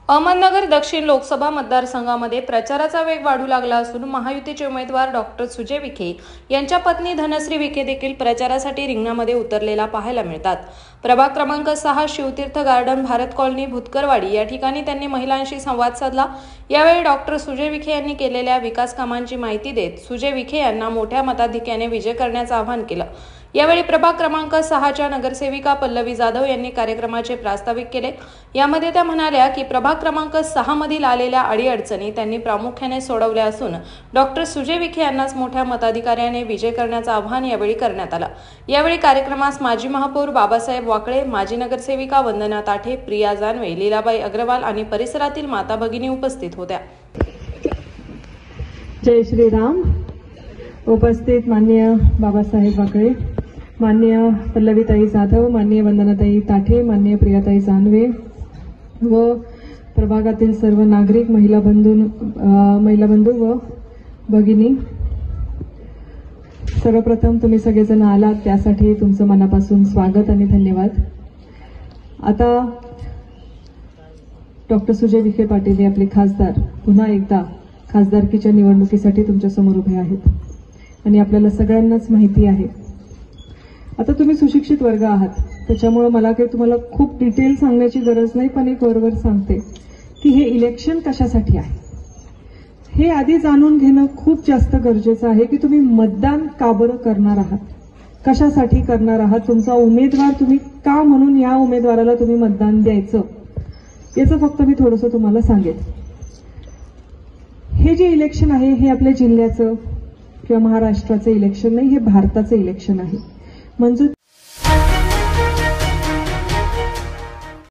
अहमदनगर दक्षिण लोकसभा मतदारसंघामध्ये प्रचाराचा वेग वाढू लागला असून महायुतीचे उमेदवार डॉक्टर सुजय विखे यांच्या पत्नी धनश्री विखे देखील प्रचारासाठी रिंगणामध्ये उतरलेला पाहायला मिळतात। प्रभाग क्रमांक 6 शिवतीर्थ गार्डन, भारत कॉलनी, भुतकरवाडी या ठिकाणी त्यांनी महिलांशी संवाद साधला। यावेळी डॉक्टर सुजय विखे यांनी केलेल्या विकास कामांची माहिती देत सुजय विखे यांना मोठ्या मताधिक्याने विजय करण्याचं आवाहन केलं। यावेळी प्रभाग क्रमांक 6च्या नगरसेविका पल्लवी जाधव यांनी कार्यक्रमाचे प्रास्ताविक केले। यामध्ये त्या म्हणाल्या की प्रभाग क्रमांक 6 मधील आलेल्या अडीअडचणी त्यांनी प्रामुख्याने सोडवल्या असून डॉक्टर सुजय विखे यांनाच मोठ्या मताधिक्याने विजय करण्याचं आवाहन यावेळी करण्यात आलं। यावेळी कार्यक्रमास माजी महापौर बाबासाहेब वाकळे, माजी नगरसेविका वंदना ताठे, प्रिया जानवे, लीलाबाई अग्रवाल आणि परिसरातील माता भगिनी उपस्थित होत्या। जय श्रीराम। उपस्थित माननीय बाबासाहेब वाकळे, माननीय पल्लवीताई जाधव, माननीय वंदनाताई ताठे, माननीय प्रियाताई जानवे व प्रभागातील सर्व नागरिक, महिला बंधू व भगिनी, सर्वप्रथम तुम्ही सगळेजण आलात त्यासाठी तुमचं मनापासून स्वागत आणि धन्यवाद। आता डॉक्टर सुजय विखे पाटील हे आपले खासदार पुन्हा एकदा खासदारकीच्या निवडणुकीसाठी तुमच्या समोर उभे आहेत आणि आपल्याला सगळ्यांनाच माहिती आहे। आता तुम्ही सुशिक्षित वर्ग आहात, त्याच्यामुळे मला काही तुम्हाला खूप डिटेल सांगण्याची गरज नाही, पण एक वरवर सांगते की हे इलेक्शन कशासाठी आहे हे आधी जाणून घेणं खूप जास्त गरजेचं आहे की तुम्ही मतदान का बरं करणार आहात, कशासाठी करणार आहात, तुमचा उमेदवार तुम्ही का म्हणून या उमेदवाराला तुम्ही मतदान द्यायचं याचं फक्त मी थोडंसं तुम्हाला सांगेन। हे जे इलेक्शन आहे हे आपल्या जिल्ह्याचं किंवा महाराष्ट्राचं इलेक्शन नाही, हे भारताचं इलेक्शन आहे। म्हणजे